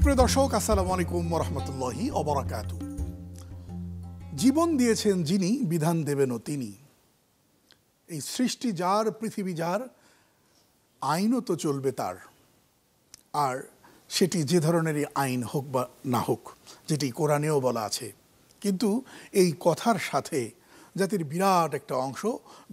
সুপ্রিয় দর্শক, আসসালামু আলাইকুম ওয়া রাহমাতুল্লাহি ওয়া বারাকাতুহু। জীবন দিয়েছেন যিনি, বিধান দেবেনও তিনি। এই সৃষ্টি যার, পৃথিবী যার, আইনও তো চলবে তার। আর সেটি যে ধরনেরই আইন হোক বা না হোক, যেটি কোরআনেও বলা আছে। কিন্তু এই কথার সাথে জাতির বিরাট একটা অংশ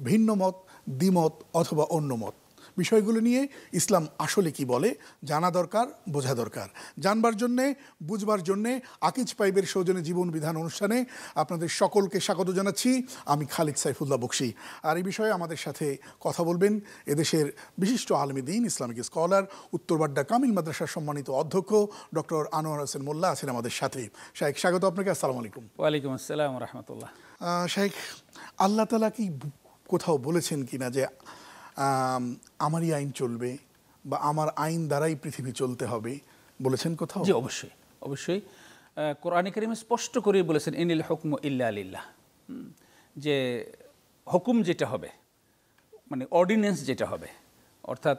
ভিন্ন মত, দ্বিমত অথবা অন্য মত। বিষয়গুলো নিয়ে ইসলাম আসলে কি বলে জানা দরকার, বোঝা দরকার। জানবার জন্যে, বুঝবার জন্যে আকিজ পাইবের সৌজন্যে জীবন বিধান অনুষ্ঠানে আপনাদের সকলকে স্বাগত জানাচ্ছি। আমি খালিদ সাইফুল্লাহ বকশী। আর এই বিষয়ে আমাদের সাথে কথা বলবেন এদেশের বিশিষ্ট আলেমে দ্বীন, ইসলামিক স্কলার, উত্তরবাড্ডা কামিল মাদ্রাসার সম্মানিত অধ্যক্ষ ডক্টর আনোয়ার হোসেন মোল্লা আছেন আমাদের সাথে। শাইখ, স্বাগত আপনাকে। আসসালামু আলাইকুম। ওয়ালাইকুম আসসালাম রাহমাতুল্লাহ। শাইখ, আল্লাহ তাআলা কি কোথাও বলেছেন কিনা যে আমারই আইন চলবে বা আমার আইন দ্বারাই পৃথিবী চলতে হবে, বলেছেন কোথাও? জি, অবশ্যই অবশ্যই। কোরআনে কারিমে স্পষ্ট করে বলেছেন ইনিল হুকমু ইল্লা লিল্লাহ, যে হুকুম যেটা হবে, মানে অর্ডিন্যান্স যেটা হবে, অর্থাৎ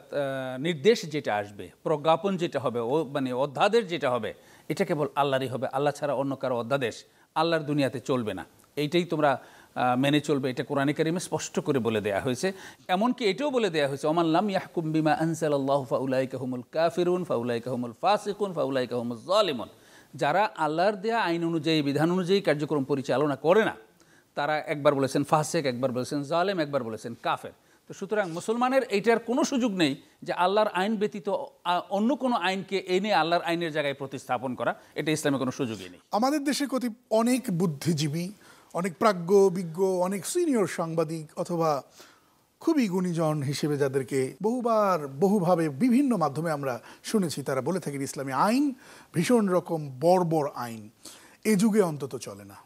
নির্দেশ যেটা আসবে, প্রজ্ঞাপন যেটা হবে, মানে অধ্যাদেশ যেটা হবে, এটা কেবল আল্লাহরই হবে। আল্লাহ ছাড়া অন্য কারো অধ্যাদেশ আল্লাহর দুনিয়াতে চলবে না। এইটাই তোমরা মেনে চলবে, এটা কোরআনে কারিমে স্পষ্ট করে বলে দেয়া হয়েছে। এমনকি এটাও বলে দেয়া হয়েছে ওমান লাম ইয়াহকুম বিমা আনজালাল্লাহু ফাউলাইকা হুমুল কাফিরুন ফাউলাইকা হুমুল ফাসিকুন ফাউলাইকা হুমুজ জালিমুন। যারা আল্লাহর দেয়া আইন অনুযায়ী, বিধান অনুযায়ী কার্যক্রম পরিচালনা করে না, তারা একবার বলেছেন ফাসিক, একবার বলেছেন জালেম, একবার বলেছেন কাফের। তো সুতরাং মুসলমানের এইটার কোনো সুযোগ নেই যে আল্লাহর আইন ব্যতীত অন্য কোনো আইনকে এনে আল্লাহর আইনের জায়গায় প্রতিস্থাপন করা। এটা ইসলামে কোনো সুযোগই নেই। আমাদের দেশে অনেক বুদ্ধিজীবী, অনেক প্রাজ্ঞ, বিজ্ঞ, অনেক সিনিয়র সাংবাদিক অথবা খুবই গুণীজন হিসেবে যাদেরকে বহুভাবে বিভিন্ন মাধ্যমে আমরা শুনেছি, তারা বলে থাকেন ইসলামী আইন ভীষণ রকম বর্বর আইন, এ যুগে অন্তত চলে না।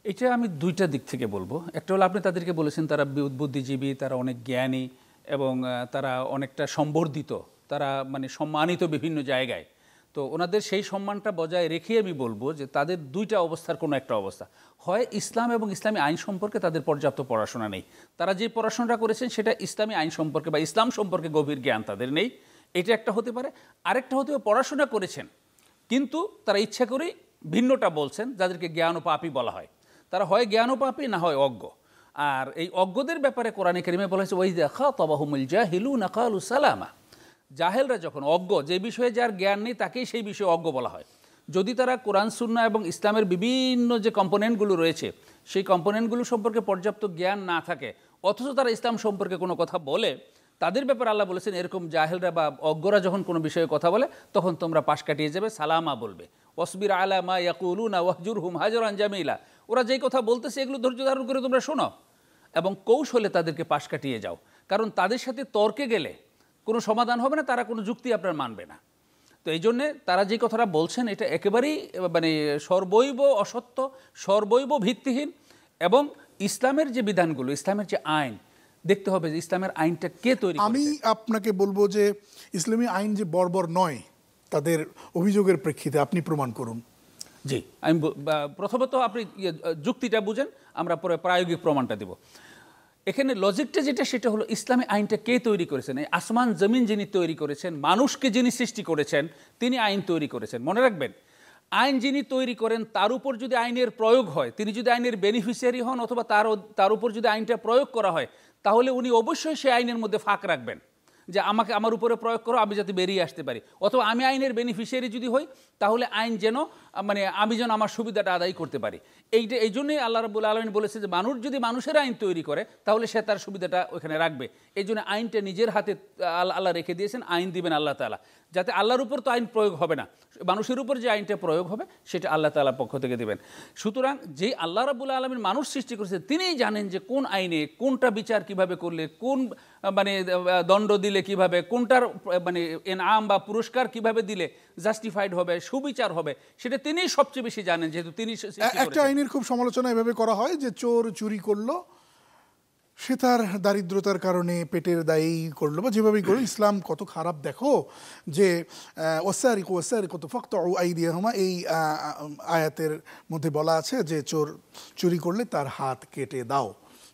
এটা আমি দুইটা দিক থেকে বলবো। একটা হলো আপনি তাদেরকে বলেছেন তারা বুদ্ধিজীবী, তারা অনেক জ্ঞানী এবং তারা অনেকটা সম্বর্ধিত, তারা মানে সম্মানিত বিভিন্ন জায়গায়। তো ওনাদের সেই সম্মানটা বজায় রেখে আমি বলবো যে তাদের দুইটা অবস্থার কোনো একটা অবস্থা হয়, ইসলাম এবং ইসলামী আইন সম্পর্কে তাদের পর্যাপ্ত পড়াশোনা নেই। তারা যে পড়াশোনাটা করেছেন সেটা ইসলামী আইন সম্পর্কে বা ইসলাম সম্পর্কে গভীর জ্ঞান তাদের নেই, এটা একটা হতে পারে। আরেকটা হতে পারে পড়াশোনা করেছেন কিন্তু তারা ইচ্ছা করেই ভিন্নটা বলছেন, যাদেরকে জ্ঞানোপাপী বলা হয়। তারা হয় জ্ঞানোপাপী, না হয় অজ্ঞ। আর এই অজ্ঞদের ব্যাপারে কোরআনে কারিমে বলা হয়েছে ওয়াইযা খাতাবাহুমুল জাহিলুনা ক্বালু সালামা। জাহেলরা যখন, অজ্ঞ যে বিষয়ে যার জ্ঞান নেই তাকেই সেই বিষয়ে অজ্ঞ বলা হয়। যদি তারা কোরআন সুন্নাহ এবং ইসলামের বিভিন্ন যে কম্পোনেন্টগুলো রয়েছে সেই কম্পোনেন্টগুলো সম্পর্কে পর্যাপ্ত জ্ঞান না থাকে, অথচ তারা ইসলাম সম্পর্কে কোনো কথা বলে, তাদের ব্যাপারে আল্লাহ বলেছেন এরকম জাহেলরা বা অজ্ঞরা যখন কোনো বিষয়ে কথা বলে তখন তোমরা পাশ কাটিয়ে যাবে, সালামা বলবে। ওয়াসবির আলা মা ইয়াকুলুনা ওয়াহজুরহুম হাজরান জামিলা। ওরা যেই কথা বলতেছে এগুলো ধৈর্য ধারণ করে তোমরা শোনো এবং কৌশলে তাদেরকে পাশ কাটিয়ে যাও, কারণ তাদের সাথে তর্কে গেলে কোনো সমাধান হবে না, তারা কোনো যুক্তি আপনার মানবে না। তো এই জন্যে তারা যে কথাটা বলছেন এটা একেবারেই মানে সর্বৈব অসত্য, সর্বৈব ভিত্তিহীন। এবং ইসলামের যে বিধানগুলো, ইসলামের যে আইন, দেখতে হবে যে ইসলামের আইনটা কে তৈরি করেছে। আমি আপনাকে বলবো যে ইসলামী আইন যে বর্বর নয়, তাদের অভিযোগের প্রেক্ষিতে আপনি প্রমাণ করুন। জি, আমি প্রথমত আপনি যুক্তিটা বুঝেন, আমরা পরে প্রায়োগিক প্রমাণটা দেব। এখানে লজিকটা যেটা, সেটা হলো ইসলামী আইনটা কে তৈরি করেছেন? এই আসমান জমিন যিনি তৈরি করেছেন, মানুষকে যিনি সৃষ্টি করেছেন, তিনি আইন তৈরি করেছেন। মনে রাখবেন, আইন যিনি তৈরি করেন তার উপর যদি আইনের প্রয়োগ হয়, তিনি যদি আইনের বেনিফিশিয়ারি হন অথবা তার উপর যদি আইনটা প্রয়োগ করা হয়, তাহলে উনি অবশ্যই সেই আইনের মধ্যে ফাঁক রাখবেন যে আমাকে আমার উপরে প্রয়োগ করো, আমি যাতে বেরিয়ে আসতে পারি। অথবা আমি আইনের বেনিফিশিয়ারি যদি হই, তাহলে আইন যেন মানে আমি যেন আমার সুবিধাটা আদায় করতে পারি। এই জন্যই আল্লাহ রাব্বুল আলামিন বলেছে যে মানুষ যদি মানুষের আইন তৈরি করে তাহলে সে তার সুবিধাটা ওখানে রাখবে। এই জন্য আইনটা নিজের হাতে আল্লাহ রেখে দিয়েছেন, আইন দিবেন আল্লাহ তাআলা, যাতে আল্লাহর উপর তো আইন প্রয়োগ হবে না, মানুষের উপর যে আইনটা প্রয়োগ হবে সেটা আল্লাহ তাআলার পক্ষ থেকে দিবেন। সুতরাং যেই আল্লাহ রাব্বুল আলামিন মানুষ সৃষ্টি করেছেন তিনিই জানেন যে কোন আইনে কোনটা বিচার কিভাবে করলে, কোন মানে দণ্ড দিলে কিভাবে, কোনটার মানে এনআম বা পুরস্কার কিভাবে দিলে জাস্টিফাইড হবে, সুবিচার হবে, সেটা তিনিই সবচেয়ে বেশি জানেন, যেহেতু তিনি একটা আইনের খুব সমালোচনা এভাবে করা হয় যে চোর চুরি করলো, সে তার দারিদ্রতার কারণে পেটের দায়ী করলো বা যেভাবেই করলো। ইসলাম কত খারাপ দেখো, যে ওয়াসারিকু ওয়াসারিকাতু ফাকতাউ আইদিয়াহুমা, এই আয়াতের মধ্যে বলা আছে যে চোর চুরি করলে তার হাত কেটে দাও।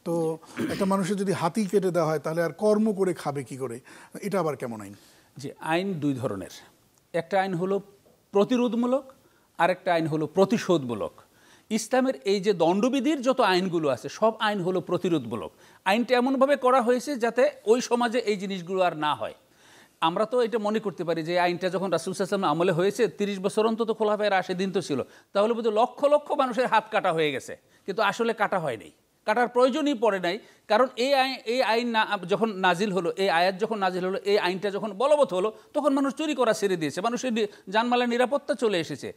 তো একটা মানুষের যদি হাতই কেটে দেওয়া হয় তাহলে আর কর্ম করে খাবে কি করে? এটা আবার কেমন আইন? যে আইন দুই ধরনের। একটা আইন হলো প্রতিরোধমূলক, আরেকটা আইন হলো প্রতিশোধমূলক। ইসলামের এই যে দণ্ডবিধির যত আইনগুলো আছে সব আইন হলো প্রতিরোধমূলক। আইনটা এমনভাবে করা হয়েছে যাতে ওই সমাজে এই জিনিসগুলো আর না হয়। আমরা তো এটা মনে করতে পারি যে আইনটা যখন রাসূল সাল্লাল্লাহু আলাইহি ওয়াসাল্লাম আমলে হয়েছে 30 বছর অন্তত খোলাফায়ে রাশিদিন তো ছিল, তাহলে বোধহয় লক্ষ লক্ষ মানুষের হাত কাটা হয়ে গেছে, কিন্তু আসলে কাটা হয়নি, কাটার প্রয়োজনই পড়ে নাই। কারণ এই আইন যখন নাজিল হলো, এই আয়াত যখন নাজিল হলো, এই আইনটা যখন বলবৎ হলো, তখন মানুষ চুরি করা ছেড়ে দিয়েছে, মানুষের জানমালের নিরাপত্তা চলে এসেছে।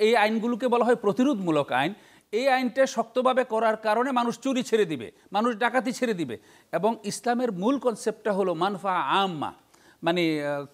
এই আইনগুলোকে বলা হয় প্রতিরোধমূলক আইন। এই আইনটা শক্তভাবে করার কারণে মানুষ চুরি ছেড়ে দিবে, মানুষ ডাকাতি ছেড়ে দিবে। এবং ইসলামের মূল কনসেপ্টটা হলো মানফা আম্মা, মানে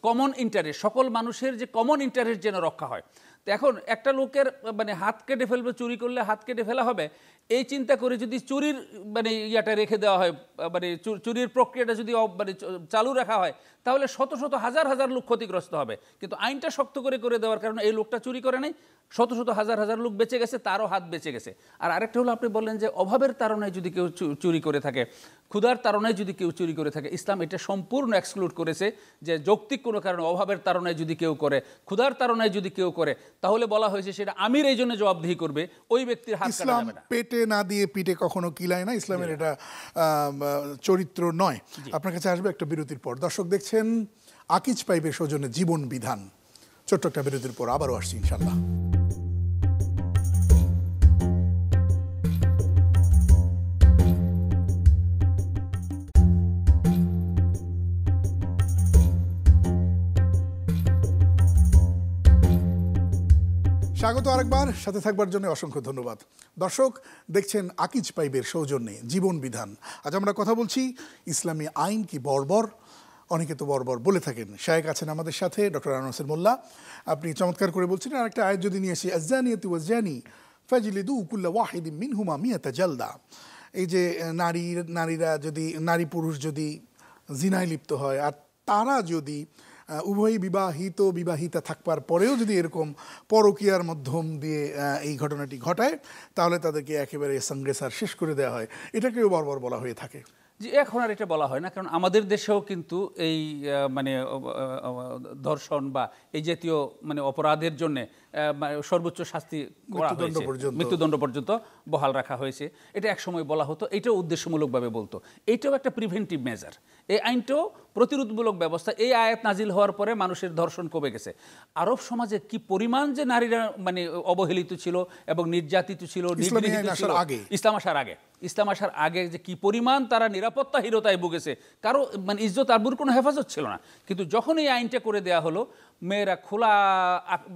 কমন ইন্টারেস্ট, সকল মানুষের যে কমন ইন্টারেস্ট যেন রক্ষা হয়। তো এখন একটা লোকের মানে হাত কেটে ফেলবে, চুরি করলে হাত কেটে ফেলা হবে, এই চিন্তা করে যদি চুরির মানে ইয়াটা রেখে দেওয়া হয়, মানে চুরির প্রক্রিয়াটা যদি মানে চালু রাখা হয়, তাহলে শত শত হাজার হাজার লোক ক্ষতিগ্রস্ত হবে। কিন্তু আইনটা শক্ত করে দেওয়ার কারণে এই লোকটা চুরি করে নাই, শত শত হাজার হাজার লোক বেঁচে গেছে, তারও হাত বেঁচে গেছে। আর আরেকটা হলো, আপনি বললেন যে অভাবের তাড়নায় যদি কেউ চুরি করে থাকে, ক্ষুধার তাড়নায় যদি কেউ চুরি করে থাকে, ইসলাম এটা সম্পূর্ণ এক্সক্লুড করেছে যে যৌক্তিক কোনো কারণে অভাবের তাড়নায় যদি কেউ করে, ক্ষুধার তাড়নায় যদি কেউ করে, তাহলে বলা হয়েছে সেটা আমির এই জন্য জবাবদিহি করবে, ওই ব্যক্তির হাত কাটা যাবে না। পেটে না দিয়ে পিঠে কখনো কিলায় না, ইসলামের এটা চরিত্র নয়। আপনার কাছে আসবে একটা বিরতির পর। দর্শক দেখছেন আকিজ পাইপের সৌজন্যে জীবন বিধান। ছোট্ট একটা বিরতির পর আবারও আসছি ইনশাল্লাহ। স্বাগত আরেকবার, সাথে থাকবার জন্য অসংখ্য ধন্যবাদ। দর্শক দেখছেন আকিজ পাইপের সৌজন্যে জীবন বিধান। আজ আমরা কথা বলছি ইসলামী আইন কি বর্বর, অনেকে তো বর্বর বলে থাকেন। শায়েখ আছেন আমাদের সাথে, ডক্টর আনোয়ার মোল্লা। আপনি চমৎকার করে বলছিলেন, আরেকটা আয়াত যদি নিয়ে আসি, আযযানিয়াতু ওয়াযযানি ফাজলিদু কুল্লা ওয়াহিদিম মিনহুমা মিয়াতা জালদা। এই যে নারীরা যদি, নারী পুরুষ যদি জিনায় লিপ্ত হয়, আর তারা যদি উভয়ই বিবাহিতা থাকবার পরেও যদি এরকম পরকীয়ার মাধ্যম দিয়ে এই ঘটনাটি ঘটায়, তাহলে তাদেরকে একেবারে সংগ্রেসার শেষ করে দেওয়া হয়। এটাকেও বর্বর বলা হয়ে থাকে। যে এখন আর এটা বলা হয় না, কারণ আমাদের দেশেও কিন্তু এই মানে ধর্ষণ বা এই জাতীয় মানে অপরাধের জন্য সর্বোচ্চ শাস্তি করা হয়েছে, মৃত্যুদণ্ড পর্যন্ত বহাল রাখা হয়েছে। এটা একসময় বলা হতো, এটাও উদ্দেশ্যমূলকভাবে বলতো। এইটাও একটা প্রিভেন্টিভ মেজার, এই আইনটাও প্রতিরোধমূলক ব্যবস্থা। এই আয়াত নাজিল হওয়ার পরে মানুষের ধর্ষণ কমে গেছে। আরব সমাজে কি পরিমাণ যে নারীরা মানে অবহেলিত ছিল এবং নির্যাতিত ছিল, ইসলাম আসার আগে যে কি পরিমাণ তারা নিরাপত্তাহীনতায় ভুগেছে, কারো মানে ইজ্জত আবরুর কোনো হেফাজত ছিল না। কিন্তু যখন এই আইনটা করে দেয়া হলো, মেয়েরা খোলা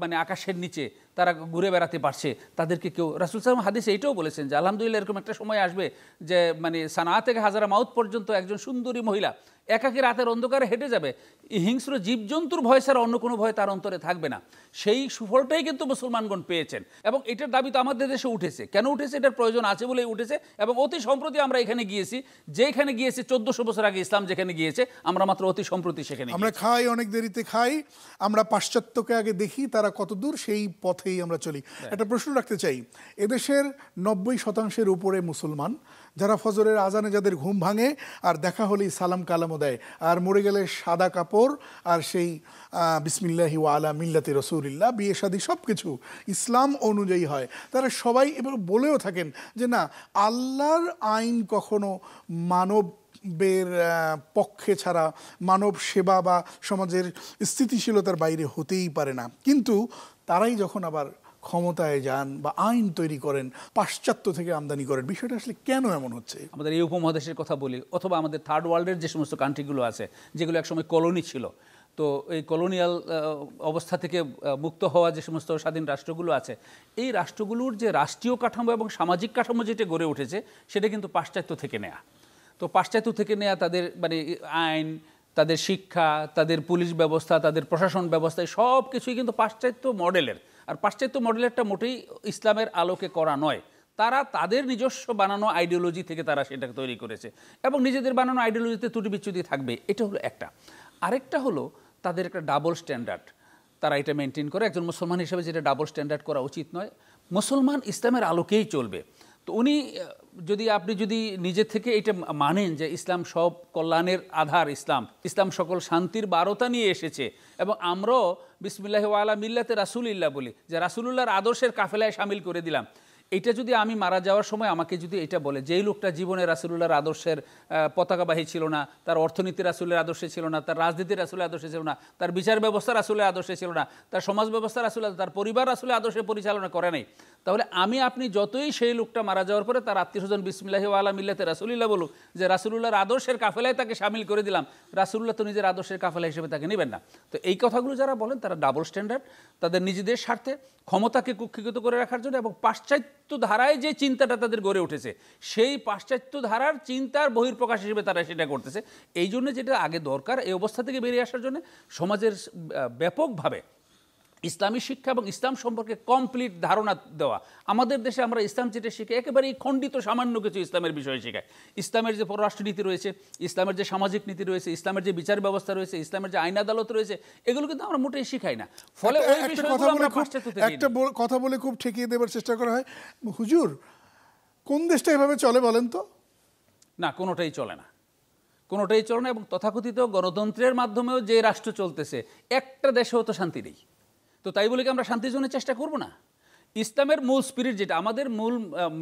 মানে আকাশের নিচে তারা ঘুরে বেড়াতে পারছে, তাদেরকে কেউ, রাসূল সাল্লাল্লাহু আলাইহি ওয়াসাল্লাম হাদিসে এটাও বলেছেন যে আলহামদুলিল্লাহ এরকম একটা সময় আসবে যে মানে সানা থেকে হাজারা মাউত পর্যন্ত একজন সুন্দরী মহিলা একাকী রাতের অন্ধকারে হেঁটে যাবে, হিংস্র জীবজন্তুর ভয় ছাড়া অন্য কোনো ভয় তার অন্তরে থাকবে না। সেই সুফলটাই কিন্তু মুসলমানগণ পেয়েছেন, এবং এটার দাবি তো আমাদের দেশে উঠেছে। কেন উঠেছে? এটার প্রয়োজন আছে বলেই উঠেছে। এবং অতি সম্প্রতি আমরা এখানে গিয়েছি, যেখানে গিয়েছি 1400 বছর আগে ইসলাম যেখানে গিয়েছে, আমরা মাত্র অতি সম্প্রতি সেখানে আমরা খাই, অনেক দেরিতে খাই, আমরা পাশ্চাত্যকে আগে দেখি তারা কত দূর, সেই পথেই আমরা চলি। একটা প্রশ্ন রাখতে চাই, এদেশের 90% উপরে মুসলমান, যারা ফজরের আজানে যাদের ঘুম ভাঙে আর দেখা হলেই সালাম কালামও দেয়, আর মরে গেলে সাদা কাপড় আর সেই বিসমিল্লাহি ওয়া আলা মিল্লাতি রাসূলিল্লাহ, বিয়ে শাদী সব কিছু ইসলাম অনুযায়ী হয়, তারা সবাই এবার বলেও থাকেন যে না, আল্লাহর আইন কখনো মানবের পক্ষে ছাড়া, মানব সেবা বা সমাজের স্থিতিশীলতার বাইরে হতেই পারে না। কিন্তু তারাই যখন আবার ক্ষমতায় যান বা আইন তৈরি করেন, পাশ্চাত্য থেকে আমদানি করেন, বিষয়টা আসলে কেন এমন হচ্ছে? আমাদের এই উপমহাদেশের কথা বলি, অথবা আমাদের থার্ড ওয়ার্ল্ডের যে সমস্ত কান্ট্রিগুলো আছে, যেগুলো একসময় কলোনি ছিল, তো এই কলোনিয়াল অবস্থা থেকে মুক্ত হওয়া যে সমস্ত স্বাধীন রাষ্ট্রগুলো আছে, এই রাষ্ট্রগুলোর যে রাষ্ট্রীয় কাঠামো এবং সামাজিক কাঠামো যেটা গড়ে উঠেছে, সেটা কিন্তু পাশ্চাত্য থেকে নেয়া। তো পাশ্চাত্য থেকে নেয়া তাদের মানে আইন, তাদের শিক্ষা, তাদের পুলিশ ব্যবস্থা, তাদের প্রশাসন ব্যবস্থা, সব কিছুই কিন্তু পাশ্চাত্য মডেলের। আর পাশ্চাত্য মডেলেরটা মোটেই ইসলামের আলোকে করা নয়। তারা তাদের নিজস্ব বানানো আইডিওলজি থেকে তারা সেটাকে তৈরি করেছে, এবং নিজেদের বানানো আইডিওলজিতে ত্রুটি বিচ্যুতি থাকবে। এটা হলো একটা। আরেকটা হলো তাদের একটা ডাবল স্ট্যান্ডার্ড, তারা এটা মেনটেন করে। একজন মুসলমান হিসেবে যেটা ডাবল স্ট্যান্ডার্ড করা উচিত নয়। মুসলমান ইসলামের আলোকেই চলবে। তো উনি আপনি যদি নিজে থেকে এটা মানেন যে ইসলাম সব কল্যাণের আধার, ইসলাম সকল শান্তির বারতা নিয়ে এসেছে, এবং আমরাও বিসমিল্লাহি ওয়া আলা মিল্লাতে রাসূলিল্লাহ বলি, যে রাসূলুল্লাহর আদর্শের কাফেলায় শামিল করে দিলাম, এটা যদি আমি মারা যাওয়ার সময় আমাকে যদি এটা বলে, যেই লোকটা জীবনে রাসূলুল্লাহর আদর্শের পতাকাবাহী ছিল না, তার অর্থনীতি রাসূলের আদর্শে ছিল না, তার রাজনীতি রাসূলের আদর্শে ছিল না, তার বিচার ব্যবস্থা রাসূলের আদর্শে ছিল না, তার সমাজ ব্যবস্থা রাসূলের, তার পরিবার রাসূলের আদর্শে পরিচালনা করে নাই, তাহলে আপনি যতই সেই লোকটা মারা যাওয়ার পরে তার আত্মীয়স্বজন বিসমিল্লাহি ওয়া আলা মিল্লাতে রাসূলিল্লাহ বলুক, যে রাসূলুল্লাহর আদর্শের কাফেলায় তাকে শামিল করে দিলাম, রাসূলুল্লাহ তো নিজের আদর্শের কাফেলা হিসেবে তাকে নেবেন না। তো এই কথাগুলো যারা বলেন তারা ডাবল স্ট্যান্ডার্ড, তাদের নিজেদের স্বার্থে ক্ষমতাকে কুক্ষিগত করে রাখার জন্য, এবং পাশ্চাত্য ধারায় যে চিন্তাটা তাদের গড়ে উঠেছে সেই পাশ্চাত্য ধারার চিন্তার বহিঃপ্রকাশ হিসেবে তারা সেটা করতেছে। এই জন্য যেটা আগে দরকার, এই অবস্থা থেকে বেরিয়ে আসার জন্য সমাজের ব্যাপকভাবে ইসলামী শিক্ষা এবং ইসলাম সম্পর্কে কমপ্লিট ধারণা দেওয়া। আমাদের দেশে আমরা ইসলাম যেটা শিখে একেবারেই খণ্ডিত সামান্য কিছু ইসলামের বিষয়ে শেখায়। ইসলামের যে পররাষ্ট্রনীতি রয়েছে, ইসলামের যে সামাজিক নীতি রয়েছে, ইসলামের যে বিচার ব্যবস্থা রয়েছে, ইসলামের যে আইন আদালত রয়েছে, এগুলো কিন্তু আমরা মোটেই শিখাই না। ফলে ওই বিষয়গুলো আমরা পাশ্চাত্যতে দিই। একটা কথা বলে খুব ঠেকিয়ে দেবার চেষ্টা করা হয়, হুজুর কোন দেশটা এভাবে চলে বলেন তো? না, কোনোটাই চলে না, কোনোটাই চলে না। এবং তথাকথিত গণতন্ত্রের মাধ্যমেও যে রাষ্ট্র চলতেছে, একটা দেশেও তো শান্তি নেই। তো তাই বলে কি আমরা শান্তির জন্য চেষ্টা করব না? ইসলামের মূল স্পিরিট যেটা, আমাদের মূল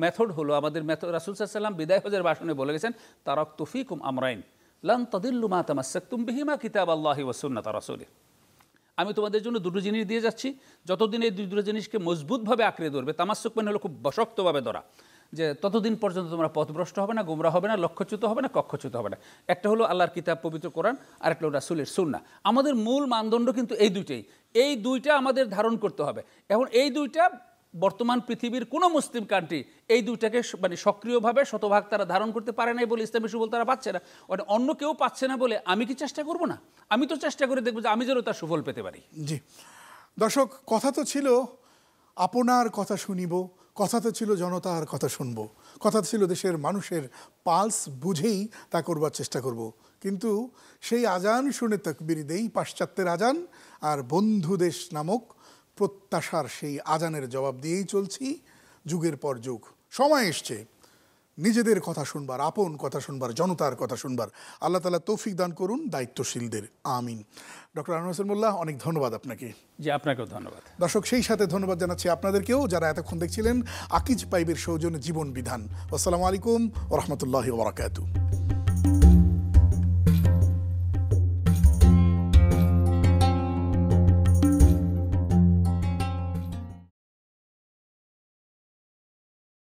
মেথড হলো, আমাদের মেথড রাসূল সাল্লাল্লাহু আলাইহি ওয়াসাল্লাম বিদায় হজের ভাষণে বলে গেছেন, তারাকতু ফীকুম আমরাইন লান তাদিল্লু মা তামাসসাকতুম বিহিমা কিতাবাল্লাহি ওয়া সুন্নাতা রাসূলিহি। আমি তোমাদের জন্য দুটো জিনিস দিয়ে যাচ্ছি, যতদিন এই দুটো জিনিসকে মজবুতভাবে আঁকড়ে ধরবে, তামাসসুক মানে হলো খুব শক্তভাবে ধরা, যে ততদিন পর্যন্ত তোমরা পথভ্রষ্ট হবে না, গোমরা হবে না, লক্ষ্যচ্যুত হবে না, কক্ষচ্যুত হবে না। একটা হলো আল্লাহর কিতাব পবিত্র কোরআন, আর একটা হলো রাসূলের সুন্নাহ। আমাদের মূল মানদণ্ড কিন্তু এই দুইটাই, এই দুইটা আমাদের ধারণ করতে হবে। এখন এই দুইটা বর্তমান পৃথিবীর কোনো মুসলিম কান্ট্রি এই দুইটাকে মানে সক্রিয়ভাবে শতভাগ তারা ধারণ করতে পারে নাই বলে ইসলামের সুফল তারা পাচ্ছে না। অন্য কেউ পাচ্ছে না বলে আমি কি চেষ্টা করব না? আমি তো চেষ্টা করে দেখবো যে আমি যেন তার সুফল পেতে পারি। জি দর্শক, কথা তো ছিল আপনার কথা শুনিব, কথা তো ছিল জনতার কথা শুনবো, কথা ছিল দেশের মানুষের পালস বুঝেই তা করবার চেষ্টা করব। কিন্তু সেই আজান শুনে তাকবীর দেই, পাশ্চাত্যের আজান, আর বন্ধু দেশ নামক প্রত্যাশার সেই আজানের জবাব দিয়েই চলছি যুগের পর যুগ। সময় এসছে নিজেদের কথা শুনবার, আপন কথা শুনবার, জনতার কথা শুনবার। আল্লাহ তাআলা তৌফিক দান করুন দায়িত্বশীলদের, আমিন। ডক্টর আনোয়ার হোসেন মোল্লা, অনেক ধন্যবাদ আপনাকে। জি, আপনাকেও ধন্যবাদ। দর্শক, সেই সাথে ধন্যবাদ জানাচ্ছি আপনাদেরকেও যারা এতক্ষণ দেখছিলেন আকিজ পাইবের সৌজন্যে জীবন বিধান। আসসালামু আলাইকুম ওয়া রাহমাতুল্লাহি ওয়া বারাকাতুহু।